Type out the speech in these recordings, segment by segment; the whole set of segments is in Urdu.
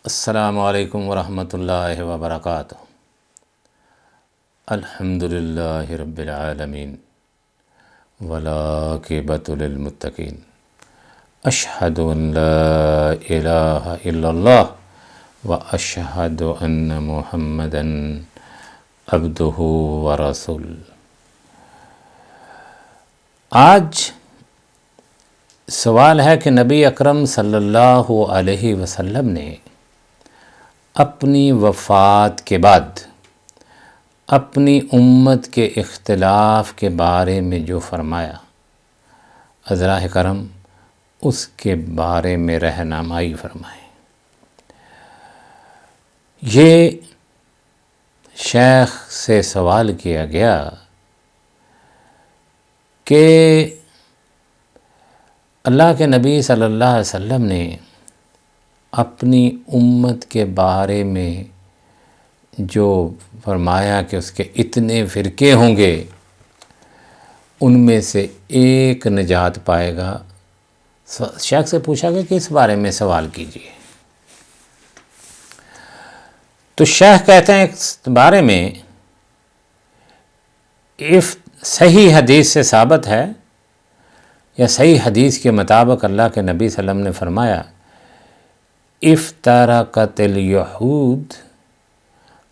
السلام علیکم ورحمۃ اللہ وبرکاتہ۔ الحمدللہ رب العالمین والعاقبۃ للمتقین، اشہد ان لا الہ الا اللہ واشہد ان محمدا عبدہ ورسولہ۔ آج سوال ہے کہ نبی اکرم صلی اللہ علیہ وسلم نے اپنی وفات کے بعد اپنی امت کے اختلاف کے بارے میں جو فرمایا، حضرات کرم اس کے بارے میں رہنمائی فرمائیں۔ یہ شیخ سے سوال کیا گیا کہ اللہ کے نبی صلی اللہ علیہ وسلم نے اپنی امت کے بارے میں جو فرمایا کہ اس کے اتنے فرقے ہوں گے، ان میں سے ایک نجات پائے گا۔ شیخ سے پوچھا گیا کہ اس بارے میں سوال کیجیے، تو شیخ کہتے ہیں اس بارے میں صحیح حدیث سے ثابت ہے یا صحیح حدیث کے مطابق اللہ کے نبی صلی اللہ علیہ وسلم نے فرمایا، افترقت الیہود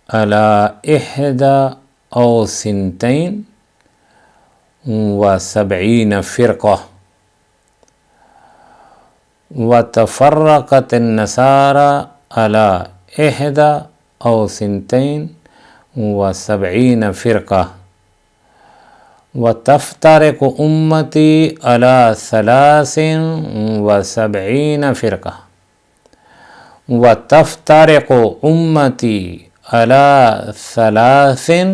علی 71 فرقہ وتفرقت النصارى على 71 فرقہ وتفترق امتی على 73 فرقہ وتفترق امتی علی 73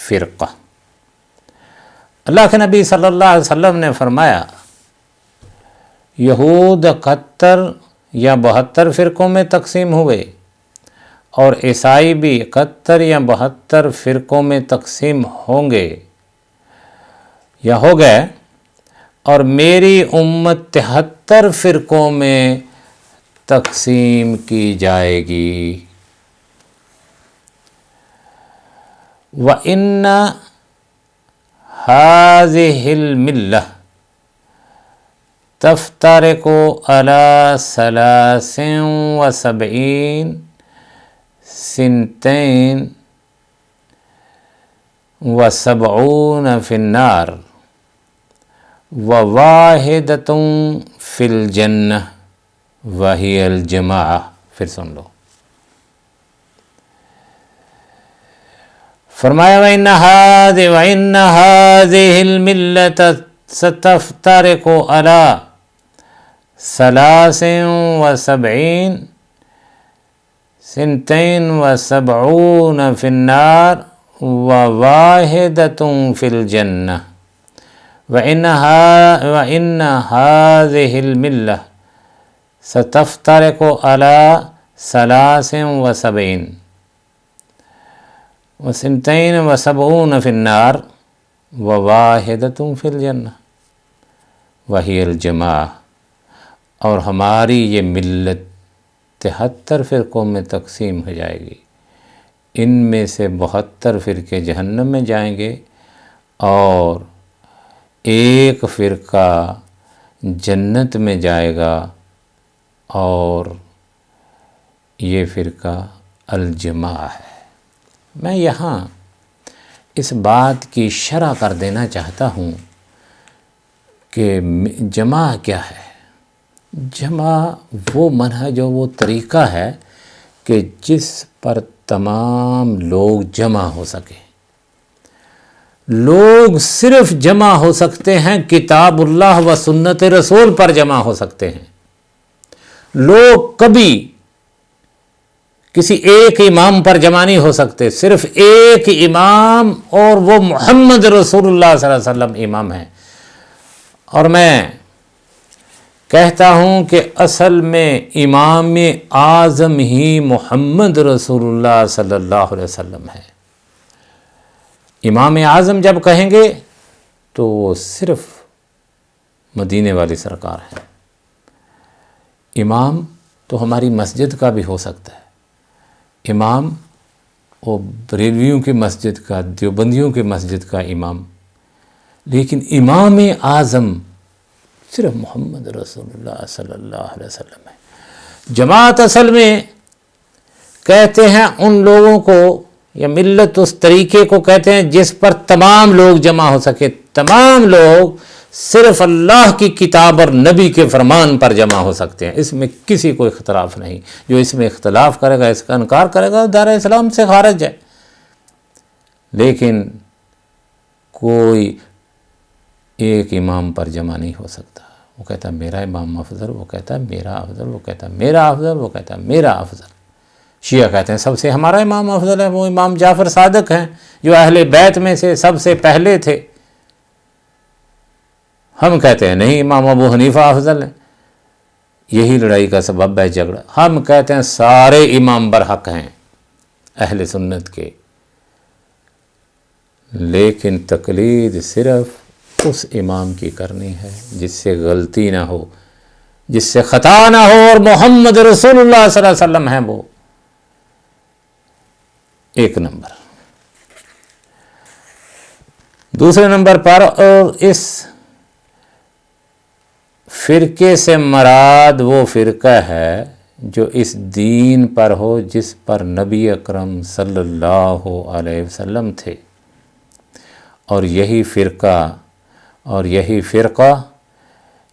فرقہ۔ اللہ کے نبی صلی اللہ علیہ وسلم نے فرمایا، یہود 71 یا 72 فرقوں میں تقسیم ہوئے اور عیسائی بھی 71 یا 72 فرقوں میں تقسیم ہوں گے یا ہو گئے، اور میری امت 73 فرقوں میں تقسیم کی جائے گی۔ وَإِنَّ هَذِهِ الْمِلَّةَ تَفْتَرِقُ عَلَى 73 72 فِي النَّارِ وواحدۃ فی الجنہ وہی الجماعہ۔ پھر سن لو، فرمایا وَإِنَّ هَذِهِ الْمِلَّةَ سَتَفْتَرِقُ عَلَى 73 72 فِي النَّارِ وواحدۃ فی الجنہ وَإِنَّ هَذِهِ الْمِلَّةَ سَتَفْتَرِقُ عَلَى 73 72 فِي النَّارِ وواحدۃ فِي الجنہ وہی الجماعہ۔ اور ہماری یہ ملت 73 فرقوں میں تقسیم ہو جائے گی، ان میں سے 72 فرقے جہنم میں جائیں گے اور ایک فرقہ جنت میں جائے گا، اور یہ فرقہ الجماعہ ہے۔ میں یہاں اس بات کی شرح کر دینا چاہتا ہوں کہ جماع کیا ہے۔ جماع وہ منہج و وہ طریقہ ہے کہ جس پر تمام لوگ جمع ہو سکیں۔ لوگ صرف جمع ہو سکتے ہیں کتاب اللہ و سنت رسول پر جمع ہو سکتے ہیں۔ لوگ کبھی کسی ایک امام پر جمع نہیں ہو سکتے، صرف ایک امام، اور وہ محمد رسول اللہ صلی اللہ علیہ وسلم امام ہیں۔ اور میں کہتا ہوں کہ اصل میں امام اعظم ہی محمد رسول اللہ صلی اللہ علیہ وسلم ہے۔ امام اعظم جب کہیں گے تو وہ صرف مدینے والی سرکار ہیں۔ امام تو ہماری مسجد کا بھی ہو سکتا ہے امام، وہ بریلویوں کی مسجد کا، دیوبندیوں کی مسجد کا امام، لیکن امام اعظم صرف محمد رسول اللہ صلی اللہ علیہ وسلم ہے۔ جماعت اصل میں کہتے ہیں ان لوگوں کو، یا ملت اس طریقے کو کہتے ہیں جس پر تمام لوگ جمع ہو سکے۔ تمام لوگ صرف اللہ کی کتاب اور نبی کے فرمان پر جمع ہو سکتے ہیں، اس میں کسی کو اختلاف نہیں۔ جو اس میں اختلاف کرے گا، اس کا انکار کرے گا، دار اسلام سے خارج ہے۔ لیکن کوئی ایک امام پر جمع نہیں ہو سکتا۔ وہ کہتا ہے میرا امام افضل، وہ کہتا ہے میرا افضل، وہ کہتا ہے میرا افضل، وہ کہتا ہے میرا افضل۔ شیعہ کہتے ہیں سب سے ہمارا امام افضل ہے، وہ امام جعفر صادق ہیں جو اہل بیت میں سے سب سے پہلے تھے۔ ہم کہتے ہیں نہیں، امام ابو حنیفہ افضل ہیں۔ یہی لڑائی کا سبب ہے، جھگڑا۔ ہم کہتے ہیں سارے امام برحق ہیں اہل سنت کے، لیکن تقلید صرف اس امام کی کرنی ہے جس سے غلطی نہ ہو، جس سے خطا نہ ہو، اور محمد رسول اللہ صلی اللہ علیہ وسلم ہیں وہ ایک نمبر۔ دوسرے نمبر پر، اور اس فرقے سے مراد وہ فرقہ ہے جو اس دین پر ہو جس پر نبی اکرم صلی اللہ علیہ وسلم تھے، اور یہی فرقہ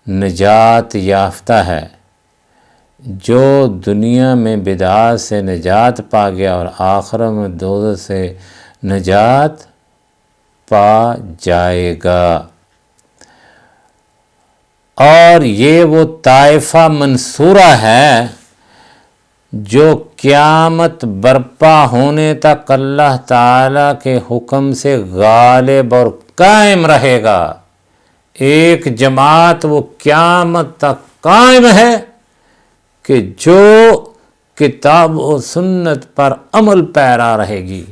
نجات یافتہ ہے۔ جو دنیا میں بدعات سے نجات پا گیا اور آخرت میں دوزخ سے نجات پا جائے گا۔ اور یہ وہ طائفہ منصورہ ہے جو قیامت برپا ہونے تک اللہ تعالیٰ کے حکم سے غالب اور قائم رہے گا۔ ایک جماعت وہ قیامت تک قائم ہے کہ جو کتاب و سنت پر عمل پیرا رہے گی۔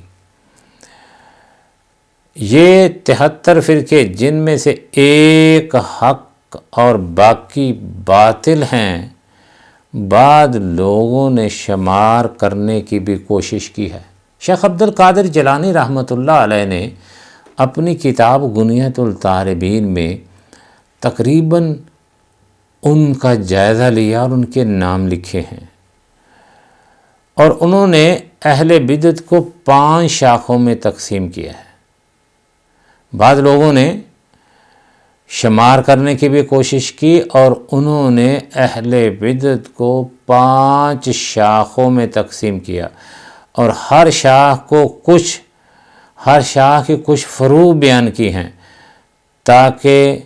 یہ 73 فرقے جن میں سے ایک حق اور باقی باطل ہیں، بعد لوگوں نے شمار کرنے کی بھی کوشش کی ہے۔ شیخ عبد القادر جیلانی رحمۃ اللہ علیہ نے اپنی کتاب غنیۃ الطالبین میں تقریباً ان کا جائزہ لیا اور ان کے نام لکھے ہیں، اور انہوں نے اہل بدعت کو 5 شاخوں میں تقسیم کیا ہے۔ بعض لوگوں نے شمار کرنے کی بھی کوشش کی اور انہوں نے اہل بدعت کو 5 شاخوں میں تقسیم کیا، اور ہر شاخ کی کچھ فروع بیان کی ہیں تاکہ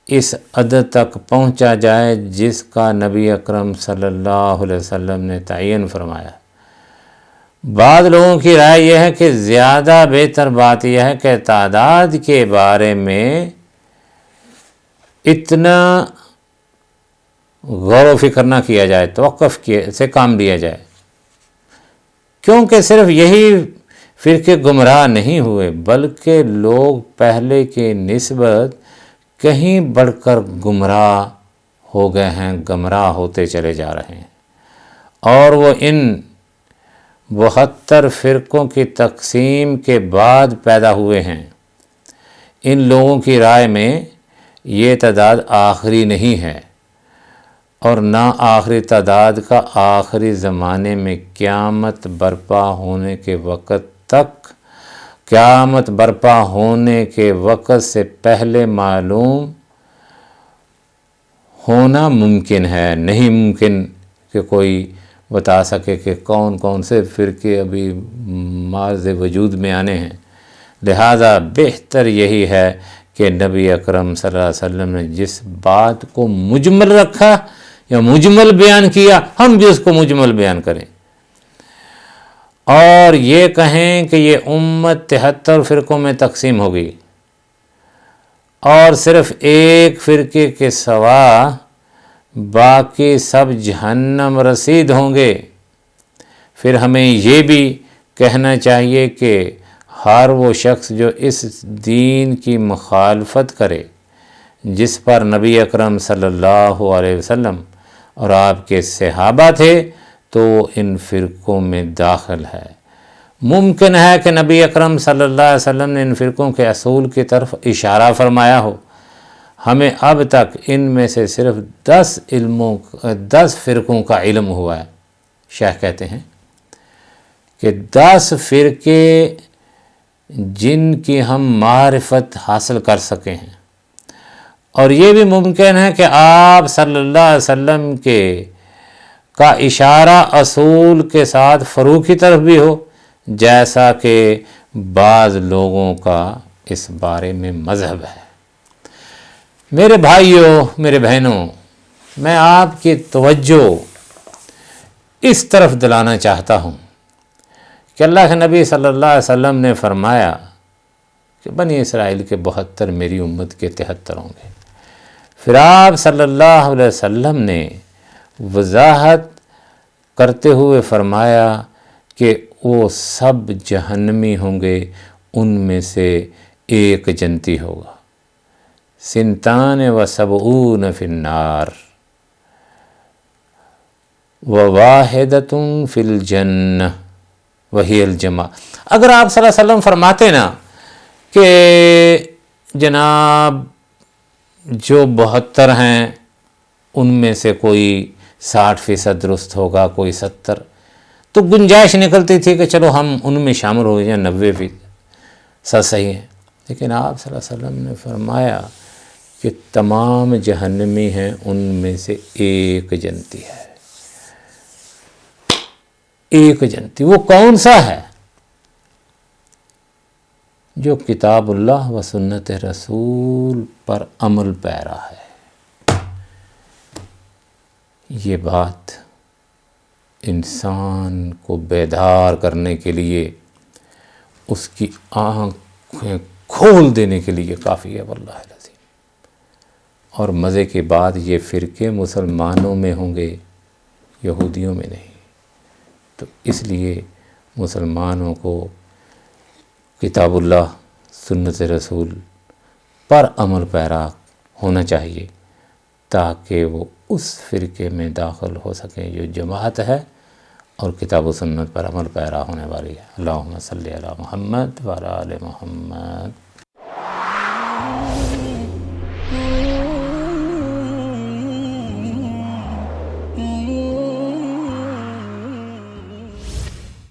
اس عدد تک پہنچا جائے جس کا نبی اکرم صلی اللہ علیہ وسلم نے تعین فرمایا۔ بعض لوگوں کی رائے یہ ہے کہ زیادہ بہتر بات یہ ہے کہ تعداد کے بارے میں اتنا غور و فکر نہ کیا جائے، توقف سے کام لیا جائے، کیونکہ صرف یہی فرقے گمراہ نہیں ہوئے بلکہ لوگ پہلے کی نسبت کہیں بڑھ کر گمراہ ہو گئے ہیں، گمراہ ہوتے چلے جا رہے ہیں، اور وہ ان 72 فرقوں کی تقسیم کے بعد پیدا ہوئے ہیں۔ ان لوگوں کی رائے میں یہ تعداد آخری نہیں ہے، اور نہ آخری تعداد کا آخری زمانے میں قیامت برپا ہونے کے وقت سے پہلے معلوم ہونا ممکن ہے۔ نہیں ممکن کہ کوئی بتا سکے کہ کون کون سے فرقے ابھی مارز وجود میں آنے ہیں۔ لہذا بہتر یہی ہے کہ نبی اکرم صلی اللہ علیہ وسلم نے جس بات کو مجمل رکھا یا مجمل بیان کیا، ہم بھی اس کو مجمل بیان کریں، اور یہ کہیں کہ یہ امت 73 فرقوں میں تقسیم ہوگی اور صرف ایک فرقے کے سوا باقی سب جہنم رسید ہوں گے۔ پھر ہمیں یہ بھی کہنا چاہیے کہ ہر وہ شخص جو اس دین کی مخالفت کرے جس پر نبی اکرم صلی اللہ علیہ وسلم اور آپ کے صحابہ تھے تو ان فرقوں میں داخل ہے۔ ممکن ہے کہ نبی اکرم صلی اللہ علیہ وسلم نے ان فرقوں کے اصول کی طرف اشارہ فرمایا ہو۔ ہمیں اب تک ان میں سے صرف 10 فرقوں کا علم ہوا ہے۔ شیخ کہتے ہیں کہ 10 فرقے جن کی ہم معرفت حاصل کر سکے ہیں، اور یہ بھی ممکن ہے کہ آپ صلی اللہ علیہ وسلم کا اشارہ اصول کے ساتھ فروع کی طرف بھی ہو، جیسا کہ بعض لوگوں کا اس بارے میں مذہب ہے۔ میرے بھائیوں، میرے بہنوں، میں آپ کی توجہ اس طرف دلانا چاہتا ہوں کہ اللہ کے نبی صلی اللہ علیہ وسلم نے فرمایا کہ بنی اسرائیل کے 72 میری امت کے 73 ہوں گے۔ پھر آپ صلی اللہ علیہ وسلم نے وضاحت کرتے ہوئے فرمایا کہ وہ سب جہنمی ہوں گے، ان میں سے ایک جنتی ہوگا۔ 72 فی النار وواحدۃ فی الجنہ وہی الجماع۔ اگر آپ صلی اللہ علیہ وسلم فرماتے نا کہ جناب جو 72 ہیں ان میں سے کوئی 60% درست ہوگا، کوئی 70، تو گنجائش نکلتی تھی کہ چلو ہم ان میں شامل ہو جائیں، 90% صحیح ہیں۔ لیکن آپ صلی اللہ علیہ وسلم نے فرمایا کہ تمام جہنمی ہیں، ان میں سے ایک جنتی ہے۔ ایک جنتی، وہ کون سا ہے؟ جو کتاب اللہ و سنت رسول پر عمل پیرا ہے۔ یہ بات انسان کو بیدار کرنے کے لیے، اس کی آنکھیں کھول دینے کے لیے کافی ہے واللہ العظیم۔ اور مزے کی بات، یہ فرقے مسلمانوں میں ہوں گے، یہودیوں میں نہیں۔ تو اس لیے مسلمانوں کو کتاب اللہ، سنت رسول پر عمل پیرا ہونا چاہیے، تاکہ وہ اس فرقے میں داخل ہو سکیں جو جماعت ہے اور کتاب و سنت پر عمل پیرا ہونے والی ہے۔ اللہم صلی علی محمد وعلی آل محمد۔